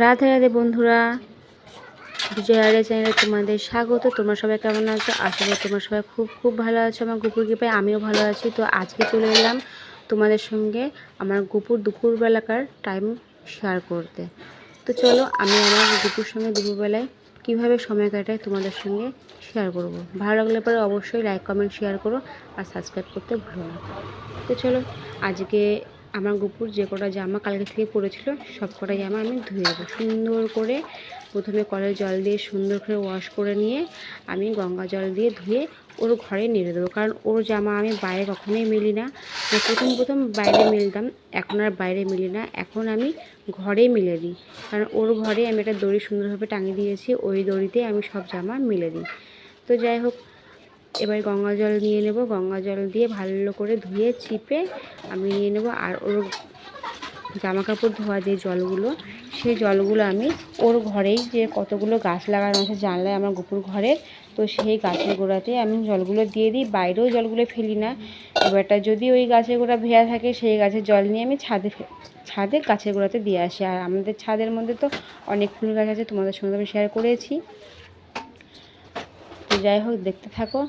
রাধে রাধে বন্ধুরা, বিজয় আরিয়া চ্যানেলে তোমাদের স্বাগত। তোমরা সবাই কেমন আছো? আশা করি তোমরা সবাই খুব খুব ভালো আছো। আমার গুপুর কৃপায় আমিও ভালো আছি। তো আজকে চলে এলাম তোমাদের সঙ্গে আমার গুপুর দুপুরবেলাকার টাইম শেয়ার করতে। তো চলো আমি আমার গুপুর সঙ্গে দুপুরবেলায় কীভাবে সময় কাটাই তোমাদের সঙ্গে শেয়ার করব। ভালো লাগলে পরে অবশ্যই লাইক কমেন্ট শেয়ার করো আর সাবস্ক্রাইব করতে ভুলো না। তো চলো আজকে আমার গুপুর যে কটা জামা কালকে থেকে পরেছিল সব কটা জামা আমি ধুয়ে দেবো সুন্দর করে। প্রথমে কলের জল দিয়ে সুন্দর করে ওয়াশ করে নিয়ে আমি গঙ্গা জল দিয়ে ধুয়ে ওর ঘরে নেড়ে দেবো, কারণ ওর জামা আমি বাইরে কখনোই মিলি না। প্রথম বাইরে মিলতাম, এখন আর বাইরে মিলি না, এখন আমি ঘরেই মিলে দিই। কারণ ওর ঘরে আমি একটা দড়ি সুন্দরভাবে টাঙিয়ে দিয়েছি, ওই দড়িতে আমি সব জামা মিলে দিই। তো যাই হোক, এবার গঙ্গা জল নিয়ে নেব, গঙ্গা জল দিয়ে ভালো করে ধুয়ে চিপে আমি নিয়ে নেব। আর ওর জামা কাপড় ধোয়া যে জলগুলো, সেই জলগুলো আমি ওর ঘরেই যে কতগুলো গাছ লাগানো আছে জানলায় আমার গুপুর ঘরের, তো সেই গাছের গোড়াতে আমি জলগুলো দিয়ে দিই। বাইরেও জলগুলো ফেলি না। এবারটা যদি ওই গাছের গোড়া ভেজা থাকে সেই গাছের জল নিয়ে আমি ছাদে গাছের গোড়াতে দিয়ে আসি। আর আমাদের ছাদের মধ্যে তো অনেক ফুল গাছ আছে, তোমাদের সঙ্গে আমি শেয়ার করেছি। তো যাই হোক, দেখতে থাকো।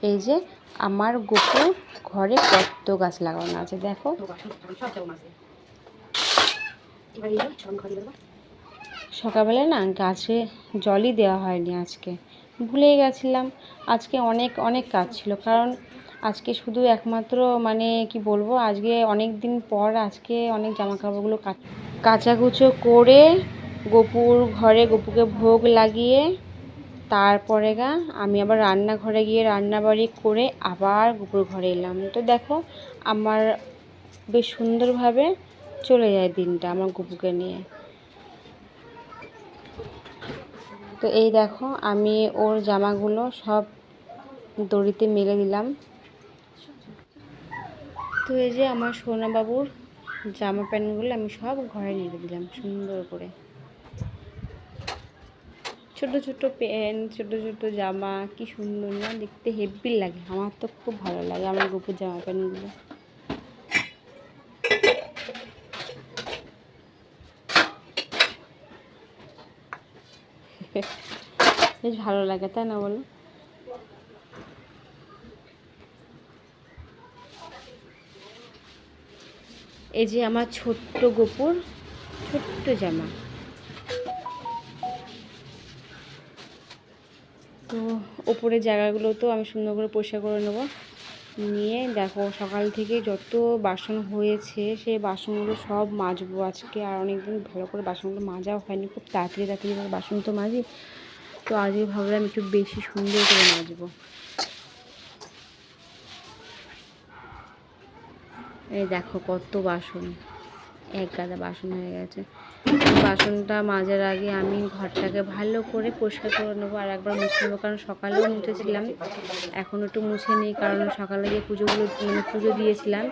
এই যে আমার গুপুর ঘরে কত গাছ লাগানো আছে দেখো। সকালবেলা না গাছে জলই দেওয়া হয়নি, আজকে ভুলেই গেছিলাম। আজকে অনেক কাজ ছিল, কারণ আজকে শুধু একমাত্র মানে কি বলবো, আজকে অনেক দিন পর আজকে অনেক জামা কাপড়গুলো কাচাকুচো করে গপুর ঘরে গপুকে ভোগ লাগিয়ে তারপরে আমি আবার রান্নাঘরে গিয়ে রান্নাবাড়ি করে আবার গুপুর ঘরে এলাম। তো দেখো আমার বেশ সুন্দরভাবে চলে যায় দিনটা আমার গুপুকে নিয়ে। তো এই দেখো আমি ওর জামাগুলো সব দড়িতে মেলে দিলাম। তো এই যে আমার সোনা বাবুর জামা প্যান্টগুলো আমি সব ঘরে নেড়ে দিলাম সুন্দর করে। ছোট ছোট প্যান্ট, ছোট ছোট জামা, কি সুন্দর না দেখতে, হেভি লাগে। আমার তো খুব ভালো লাগে আমার গুপুর জামা প্যান্টগুলো। বেশ ভালো লাগে, তাই না বলো? এই যে আমার ছোট্ট গুপুর ছোট্ট জামা। তো উপরের জায়গাগুলো তো আমি সুন্দর করে পরিষ্কার করে নেব। নিয়ে দেখো সকাল থেকে যত বাসন হয়েছে সেই বাসনগুলো সব মাজবো আজকে। আর অনেকদিন ভালো করে বাসনগুলো মাজাও হয়নি, খুব তাড়াতাড়ি বাসন তো মাজি। তো আজকে ভাবলাম একটু বেশি সুন্দর করে মাজবো। এই দেখো কত বাসন, এক গাদা বাসন হয়ে গেছে। বাসনটা মাজার আগে আমি ঘরটাকে ভালো করে পরিষ্কার করে নেবো, আর একবার মুছে নেবো। কারণ সকালেও মুছেছিলাম, এখন একটু মুছে নিই, কারণ সকালে যে পুজো দিয়েছিলাম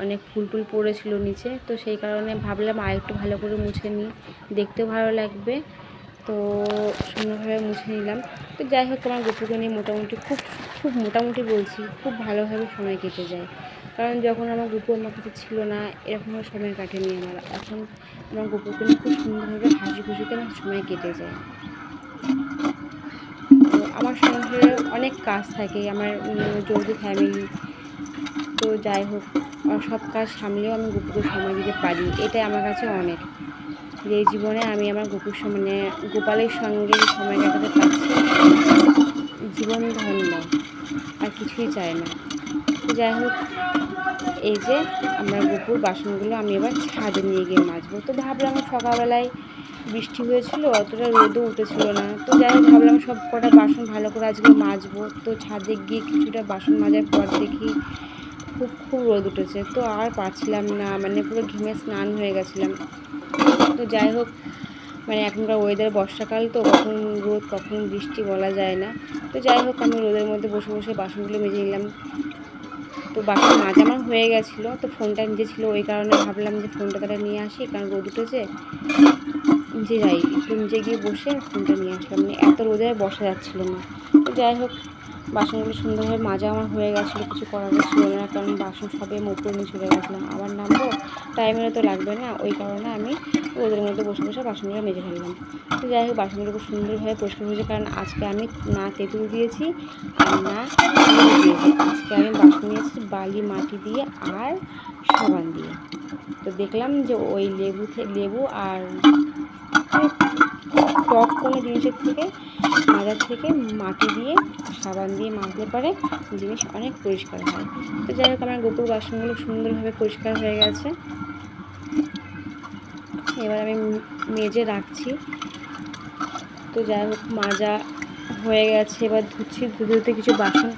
অনেক ফুল টুল পড়েছিল নিচে। তো সেই কারণে ভাবলাম আর একটু ভালো করে মুছে নিই, দেখতেও ভালো লাগবে। তো সুন্দরভাবে মুছে নিলাম। তো যাই হোক, আমার গুপুকে নিয়ে মোটামুটি খুব মোটামুটি বলছি, খুব ভালোভাবে সময় কেটে যায়। কারণ যখন আমার গুপু আমার কাছে ছিল না, এরকমভাবে সময় কাটেনি আমার। এখন আমার গুপুকে নিয়ে খুব সুন্দরভাবে হাসি খুশিতে আমার সময় কেটে যায়। তো আমার সংসারে অনেক কাজ থাকে, আমার যৌথ ফ্যামিলি। তো যাই হোক, সব কাজ সামলেও আমি গুপুকে সময় দিতে পারি, এটাই আমার কাছে অনেক। যে জীবনে আমি আমার গুপুর মানে গোপালের সঙ্গে সময় কাটাতে পারছি, জীবন ধন্য, আর কিছুই চাই না। তো যাই হোক, এই যে আমার গুপুর বাসনগুলো আমি এবার ছাদে নিয়ে গিয়ে মাজবো। তো ভাবলাম সকালবেলায় বৃষ্টি হয়েছিল, অতটা রোদও উঠেছিল না। তো যাই হোক, ভাবলাম সব কটা বাসন ভালো করে আজকে মাজবো। তো ছাদে গিয়ে কিছুটা বাসন মাজার পর দেখি খুব রোদ উঠেছে। তো আর পারছিলাম না, মানে পুরো ঘেমে স্নান হয়ে গেছিলাম। তো যাই হোক, মানে এখনকার ওয়েদার বর্ষাকাল, তো কখন রোদ কখন বৃষ্টি বলা যায় না। তো যাই হোক, আমি রোদের মধ্যে বসে বসে বাসনগুলো মেজে নিলাম। তো বাসন মাজা আমার হয়ে গেছিলো। তো ফোনটা নিচে ছিল, ওই কারণে ভাবলাম যে ফোনটা তারা নিয়ে আসি, কারণ রোদ উঠেছে। নিচে যাই, একটু নিচে গিয়ে বসে ফোনটা নিয়ে আসলাম, মানে এত রোদে বসা যাচ্ছিলো না। তো যাই হোক, বাসনগুলো সুন্দরভাবে মাজা আমার হয়ে গেছিলো, কিছু করার ছিল না, কারণ বাসন সবই আমি উপরে নিয়ে চলে গেছিলাম। আবার নামবো, টাইমেরও তো লাগবে না, ওই কারণে আমি ওদের মধ্যে বসে বসে বাসনগুলো মেজে ফেললাম। তো যাই হোক, বাসনগুলো খুব সুন্দরভাবে পরিষ্কার হয়েছে, কারণ আজকে আমি না তেঁতুল দিয়েছি আর না লেবু দিয়েছি। আজকে আমি বাসন নিয়েছি বালি মাটি দিয়ে আর সাবান দিয়ে। তো দেখলাম যে ওই লেবু আর টক কোনো জিনিসের থেকে মাজার থেকে মাটি দিয়ে সাবান দিয়ে মাজতে পারে জিনিস অনেক পরিষ্কার হয়। তো যাই হোক, আমার গোপুর বাসনগুলো সুন্দরভাবে পরিষ্কার হয়ে গেছে। এবার আমি মেজে রাখছি। তো যাই হোক, মাজা হয়ে গেছে, এবার ধুচ্ছি। ধুতে কিছু বাসন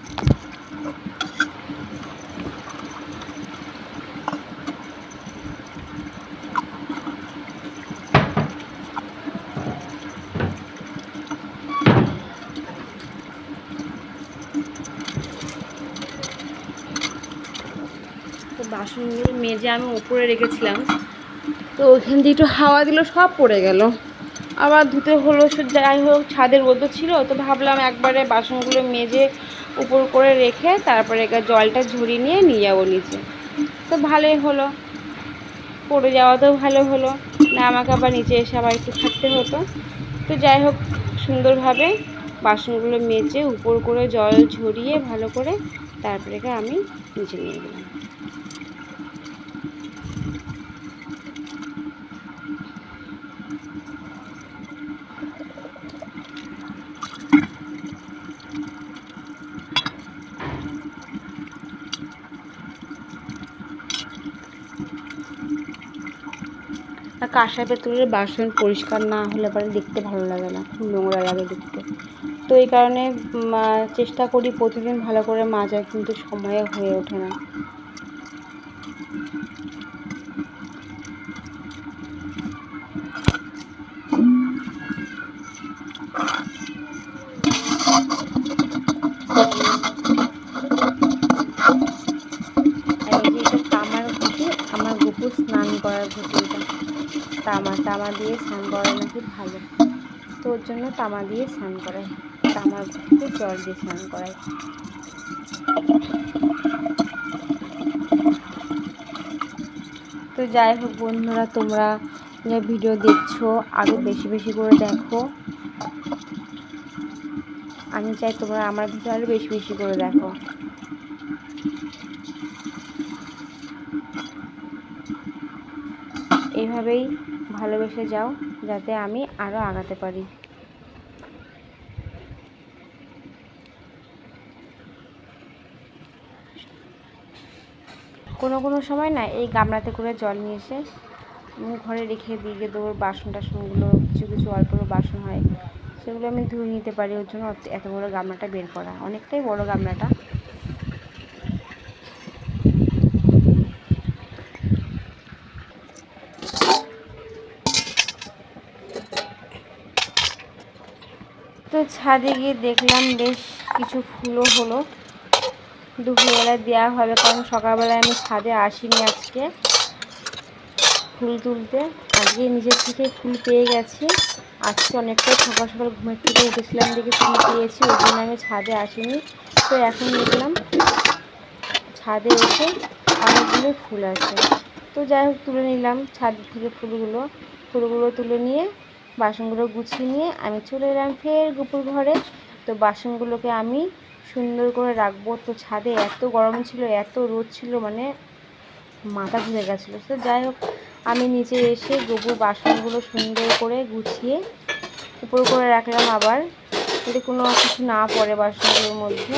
বাসনগুলো মেজে আমি উপরে রেখেছিলাম, তো ওইখান দিয়ে একটু হাওয়া দিল, সব পড়ে গেল। আবার ধুতে হলো। যাই হোক, ছাদের রোদ ছিল, তো ভাবলাম একবারে বাসনগুলো মেজে উপর করে রেখে তারপরে জলটা ঝরিয়ে নিয়ে যাবো নিচে। তো ভালোই হলো, পড়ে যাওয়াতেও ভালো হলো না, আমাকে আবার নিচে এসে আবার একটু থাকতে হতো। তো যাই হোক, সুন্দরভাবে বাসনগুলো মেজে উপর করে জল ঝরিয়ে ভালো করে তারপরে আমি নিচে নিয়ে গেলাম। আর কাঁসা পেতলের বাসন পরিষ্কার না হলে পরে দেখতে ভালো লাগে না, খুব নোংরা লাগে দেখতে। তো এই কারণে চেষ্টা করি প্রতিদিন ভালো করে মাজার, কিন্তু সময়ে হয়ে ওঠে না। আর এই যে এটা তামার ঘটি, আমার গোপু স্নান করার ঘটি। এটা তামা দিয়ে স্নান করা নাকি ভালো, তো ওর জন্য তামা দিয়ে স্নান করায়, তামার ঘটিতে জল দিয়ে স্নান করায়। তো যাই হোক বন্ধুরা, তোমরা যে ভিডিও দেখছো আরও বেশি বেশি করে দেখো। আমি চাই তোমরা আমার ভিডিও আরও বেশি বেশি করে দেখো। এইভাবেই ভালোবেসে যাও, যাতে আমি আরও আগাতে পারি। কোনো সময় না এই গামলাতে করে জল নিয়ে এসে ঘরে রেখে দিয়ে দেবো। বাসন টাসনগুলো কিছু অল্প বাসন হয়, সেগুলো আমি ধুয়ে নিতে পারি। ওর জন্য এত বড় গামলাটা বের করা, অনেকটাই বড় গামলাটা। তো ছাদে গিয়ে দেখলাম বেশ কিছু ফুলও হলো, দুপুরবেলায় দেওয়া হবে, কারণ সকালবেলায় আমি ছাদে আসিনি আজকে ফুল তুলতে। আজকে নিজের থেকে ফুল পেয়ে গেছি। আজকে অনেকটাই সকাল সকাল ঘুমের থেকে উঠেছিলাম, দেখে ফুল পেয়েছি, ওই জন্য আমি ছাদে আসিনি। তো এখন দেখলাম ছাদে এসে অনেকগুলো ফুল আছে। তো যাই হোক, তুলে নিলাম ছাদ থেকে ফুলগুলো তুলে নিয়ে বাসনগুলো গুছিয়ে নিয়ে আমি চলে এলাম ফের গোপুর ঘরে। তো বাসনগুলোকে আমি সুন্দর করে রাখবো। তো ছাদে এত গরম ছিল, এত রোদ ছিল, মানে মাথা ঘুরে গেছিলো। তো যাই হোক, আমি নিচে এসে গোপুর বাসনগুলো সুন্দর করে গুছিয়ে উপর করে রাখলাম, আবার যদি কোনো কিছু না পড়ে বাসনগুলোর মধ্যে।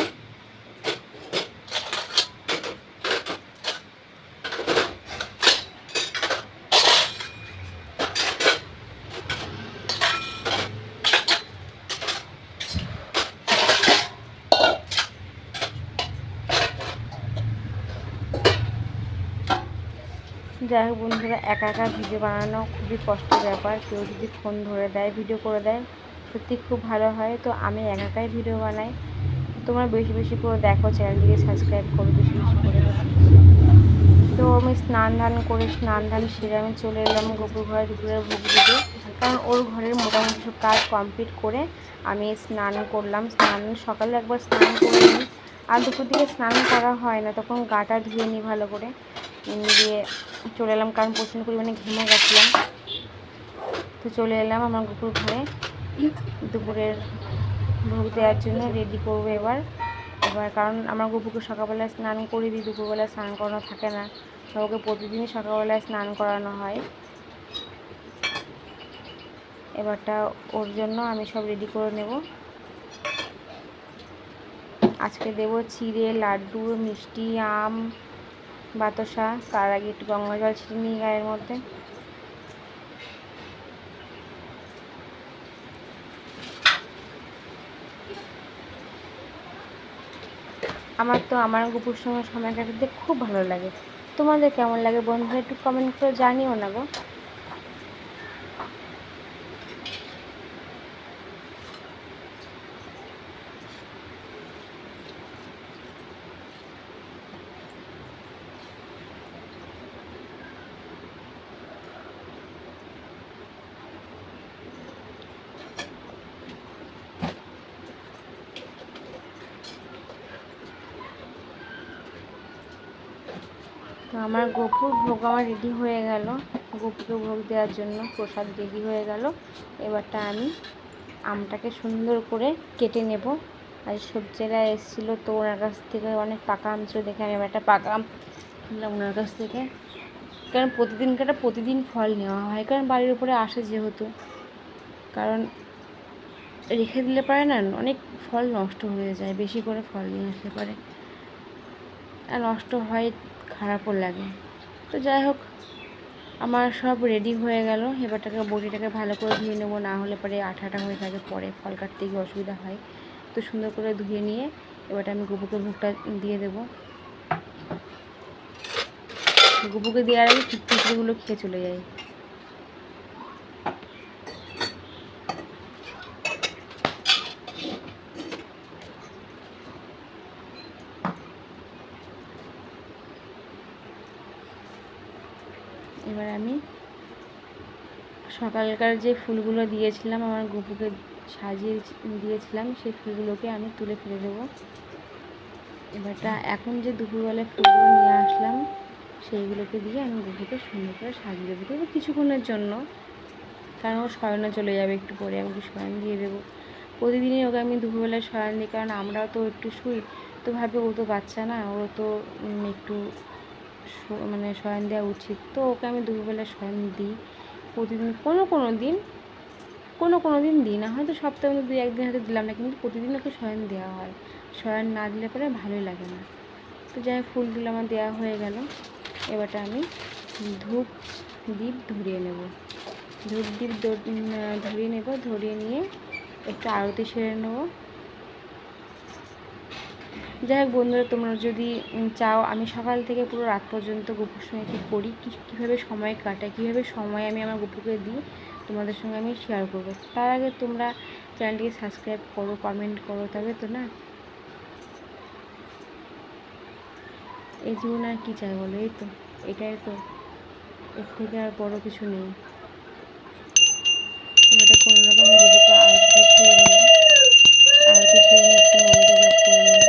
যাই হোক বন্ধুরা, একা একা ভিডিও বানানো খুবই কষ্টের ব্যাপার। কেউ যদি ফোন ধরে দেয়, ভিডিও করে দেয়, সত্যি খুব ভালো হয়। তো আমি একা একাই ভিডিও বানাই। তোমরা বেশি বেশি করে দেখো, চ্যানেলটিকে সাবস্ক্রাইব করো বেশি বেশি করে। তো আমি স্নান ধান সেরে আমি চলে এলাম গোপুর ঘরে দুপুরের ভোগ দিতে। কারণ ওর ঘরের মোটামুটি সব কাজ কমপ্লিট করে আমি স্নান করলাম। সকালে একবার স্নান করে নিই, আর দুপুর দিকে স্নান করা হয় না, তখন গাটা ধুয়ে নিই ভালো করে, দিয়ে চলে এলাম, কারণ প্রচণ্ড পরিমাণে ঘেমে গেছিলাম। তো চলে এলাম আমার গুপুর ঘরে দুপুরের ভোগ দেওয়ার জন্য রেডি করবো এবার। কারণ আমার গুপুকে সকালবেলায় স্নান করে দিই, দুপুরবেলায় স্নান করানো থাকে না, ওকে প্রতিদিনই সকালবেলায় স্নান করানো হয়। এবারটা ওর জন্য আমি সব রেডি করে নেব। আজকে দেব চিড়ে, লাড্ডু, মিষ্টি, আম, বাতাসা। তার আগে একটু গঙ্গা জল ছিটিয়ে নিই গায়ের মধ্যে। আমার গুপুর সঙ্গে সময় কাটাতে খুব ভালো লাগে। তোমাদের কেমন লাগে বন্ধুরা একটু কমেন্ট করে জানিও না গো। তো আমার গপুর ভোগ আমার রেডি হয়ে গেল, গপুকে ভোগ দেওয়ার জন্য প্রসাদ রেডি হয়ে গেল। এবারটা আমি আমটাকে সুন্দর করে কেটে নেব। আর সবজিরা এসেছিলো, তো ওনার কাছ থেকে অনেক পাকা আম ছিল, দেখে আমি এবার একটা পাকা আম কিনলাম ওনার কাছ থেকে। কারণ প্রতিদিন ফল নেওয়া হয়, কারণ বাড়ির উপরে আসে যেহেতু, কারণ রেখে দিলে পারে না, অনেক ফল নষ্ট হয়ে যায়, বেশি করে ফল নিয়ে আসলে পারে, আর নষ্ট হয়, খারাপও লাগে। তো যাই হোক, আমার সব রেডি হয়ে গেল। এবারটাকে বটিটাকে ভালো করে ধুয়ে নেবো, না হলে পরে আঠা হয়ে থাকে, পরে ফল কাটতে গিয়ে অসুবিধা হয়। তো সুন্দর করে ধুয়ে নিয়ে এবারটা আমি গুপুকে ভোগটা দিয়ে দেবো। গুপুকে দেওয়ার আগে খিচুড়িগুলো খেয়ে চলে যায়। এবার আমি সকালকার যে ফুলগুলো দিয়েছিলাম, আমার গুপুকে সাজিয়ে দিয়েছিলাম, সেই ফুলগুলোকে আমি তুলে ফেলে দেবো। এবারটা এখন যে দুপুরবেলায় ফুলগুলো নিয়ে আসলাম, সেইগুলোকে দিয়ে আমি গুপুকে সুন্দর করে সাজিয়ে দেবো, তবে কিছুক্ষণের জন্য, কারণ ও শয়নে চলে যাবে একটু পরে, আমি শয়ন দিয়ে দেবো। প্রতিদিনই ওকে আমি দুপুরবেলায় শয়ন দিই, কারণ আমরাও তো একটু শুই, তো ভাবে ও তো বাচ্চা না, ওরও তো একটু মানে শয়ন দেওয়া উচিত। তো ওকে আমি দুপুরবেলায় শয়ন দিই প্রতিদিন। কোনো দিন দিই না, হয়তো সপ্তাহে মধ্যে 2-1 দিন হয়তো দিলাম না, কিন্তু প্রতিদিন ওকে শয়ন দেওয়া হয়। শয়ন না দিলে পরে ভালোই লাগে না। তো যাই হোক, ফুলগুলো আমার দেওয়া হয়ে গেল। এবারটা আমি ধূপ দ্বীপ ধরিয়ে নেব। ধরিয়ে নিয়ে একটু আরতি সেরে নেব। যাই হোক বন্ধুরা, তোমরা যদি চাও, আমি সকাল থেকে পুরো রাত পর্যন্ত গুপুর সঙ্গে কী করি, কীভাবে সময় কাটাই, কীভাবে সময় আমি আমার গুপুকে দিই, তোমাদের সঙ্গে আমি শেয়ার করবো। তার আগে তোমরা চ্যানেলটিকে সাবস্ক্রাইব করো, কমেন্ট করো, তবে তো না। এই জীবনে আর কী চাই বলো, এই তো, এটাই তো, এর থেকে আর বড় কিছু নেই। এটা কোনো রকম গুপুকে আরতি ছেড়ে নেবো, আরতি ছেড়ে নিয়ে একটু মন্ত্র জপ করে নেবো।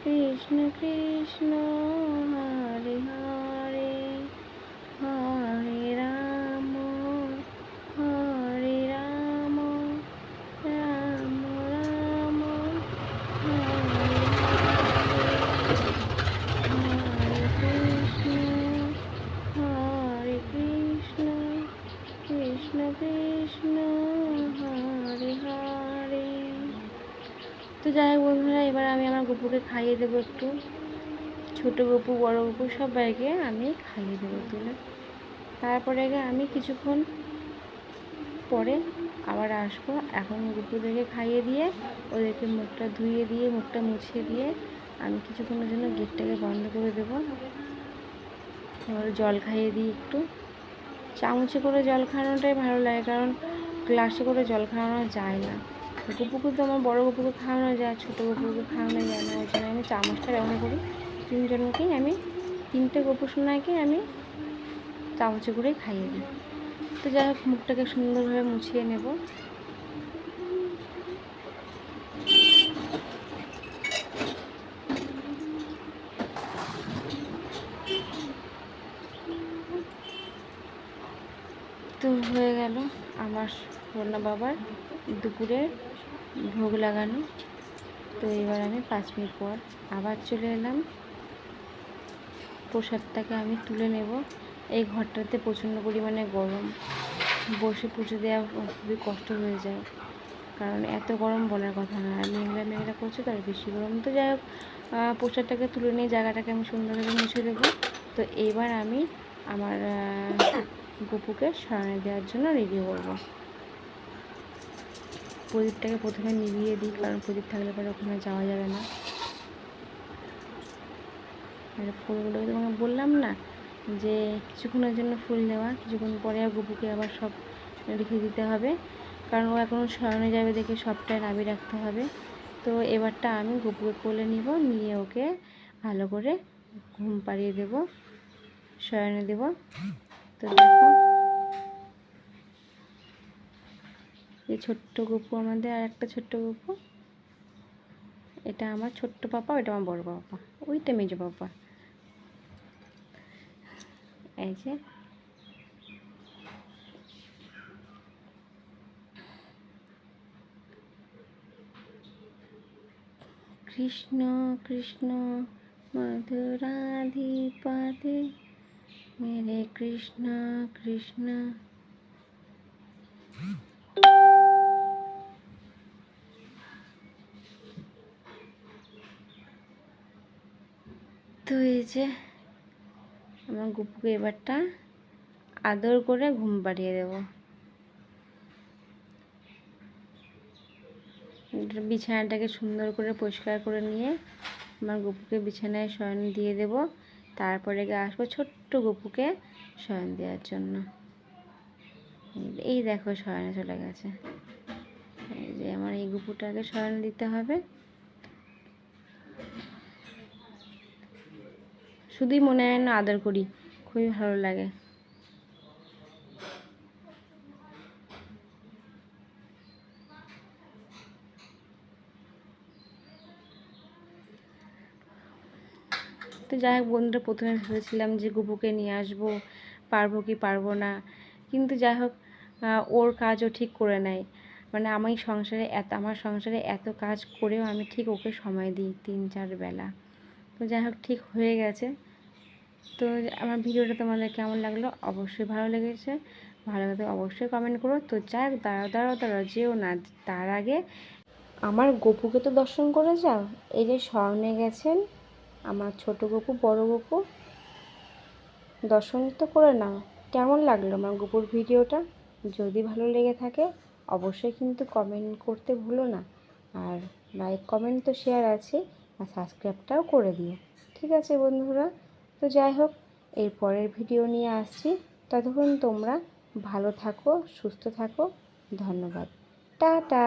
কৃষ্ণ কৃষ্ণ হরে হরে, হরে রাম হরে রাম, রাম রাম হরে হরে কৃষ্ণ কৃষ্ণ কৃষ্ণ হরে হরে। তো যাই হোক বন্ধুরা, এবার আমি আমার গুপুকে খাইয়ে দেবো একটু। ছোটো গপু বড় গপু সবাইকে আমি খাইয়ে দেবো তুলে। তারপরে আমি কিছুক্ষণ পরে আবার আসবো। এখন গপুদেরকে খাইয়ে দিয়ে ওদেরকে মুখটা ধুইয়ে দিয়ে মুখটা মুছিয়ে দিয়ে আমি কিছুক্ষণের জন্য গেটটাকে বন্ধ করে দেবো। এবার জল খাইয়ে দিই একটু। চামচে করে জল খাওয়ানোটাই ভালো লাগে, কারণ গ্লাসে করে জল খাওয়ানো যায় না। গপুকে তো আমার বড় গপুকে খাওয়ানো যায়, ছোটো গপুকে খাওয়ানো যায় না, ওই জন্য আমি চামচটা ব্যবহার করি। তিনজনকেই আমি 3টে গপু সোনাকে আমি চামচে করেই খাইয়ে দিই। তো যাই হোক, মুখটাকে সুন্দরভাবে মুছিয়ে নেব। তো হয়ে গেল আমার সোনা বাবার দুপুরের ভোগ লাগানো। তো এবার আমি 5 মিনিট পর আবার চলে এলাম। প্রসাদটাকে আমি তুলে নেব। এই ঘরটাতে প্রচণ্ড পরিমাণে গরম, বসে পুজো দেওয়া খুবই কষ্ট হয়ে যায়, কারণ এত গরম বলার কথা না। আর মেঘলা মেঘলা করছে, তার বেশি গরম। তো যাই হোক, প্রসাদটাকে তুলে নিয়ে জায়গাটাকে আমি সুন্দরভাবে মুছে দেবো। তো এইবার আমি আমার গপুকে শয়নে দেওয়ার জন্য রেডি করবো। প্রদীপটাকে প্রথমে নিভিয়ে দিই, কারণ প্রদীপ থাকলে পরে ওখানে যাওয়া যাবে না। আর ফুলগুলোকে তোমাকে বললাম না যে কিছুক্ষণের জন্য ফুল দেওয়া, কিছুক্ষণ পরে আর গপুকে আবার সব রেখে দিতে হবে, কারণ ও এখনও শয়নে যাবে দেখে সবটাই নামিয়ে রাখতে হবে। তো এবারটা আমি গপুকে কোলে নিব, নিয়ে ওকে ভালো করে ঘুম পাড়িয়ে দেব, শয়নে দেব। তো দেখো, এই ছোট্ট গপু আমাদের, আর একটা ছোট্ট গপু, এটা আমার ছোট্ট পাপা, ওইটা আমার বড় পাপা, ওইটা মেজো পাপা। এই যে কৃষ্ণ কৃষ্ণ মধুরাধিপতে মেরে কৃষ্ণ কৃষ্ণ। তো এই যে আমার গপুকে এবারটা আদর করে ঘুম পাড়িয়ে দেব। বিছানাটাকে সুন্দর করে পরিষ্কার করে নিয়ে আমার গপুকে বিছানায় শয়ন দিয়ে দেব। তারপরে আসবো ছোট্ট গপুকে শয়ন দেওয়ার জন্য। এই দেখো শয়নে চলে গেছে। এই যে আমার এই গপুটাকে শয়ন দিতে হবে। শুধুই মনে হয় না আদর করি, খুবই ভালো লাগে। তো যাই হোক বন্ধুরা, প্রথমে ভেবেছিলাম যে গপুকে নিয়ে আসবো, পারবো কি পারবো না, কিন্তু যাই হোক ওর কাজও ঠিক করে নেয়। মানে আমার সংসারে এত কাজ করেও আমি ঠিক ওকে সময় দিই 3-4 বেলা। তো যাই হোক, ঠিক হয়ে গেছে। তো আমার ভিডিওটা তোমাদের কেমন লাগলো অবশ্যই ভালো লেগেছে, ভালো লাগলে অবশ্যই কমেন্ট করো। তো যাই হোক, দাঁড়াও যেও না, তার আগে আমার গপুকে তো দর্শন করে যাও। এই যে শয়নে গেছেন আমার ছোট গপু বড় গপু, দর্শন তো করে নাও। কেমন লাগলো আমার গপুর ভিডিওটা? যদি ভালো লেগে থাকে অবশ্যই কিন্তু কমেন্ট করতে ভুলো না, আর লাইক কমেন্ট তো শেয়ার আছে, আর সাবস্ক্রাইবটাও করে দিও। ঠিক আছে বন্ধুরা? তো যাই হোক, এর পরের ভিডিও নিয়ে আসছি। ততক্ষণ তোমরা ভালো থাকো, সুস্থ থাকো। ধন্যবাদ। টাটা।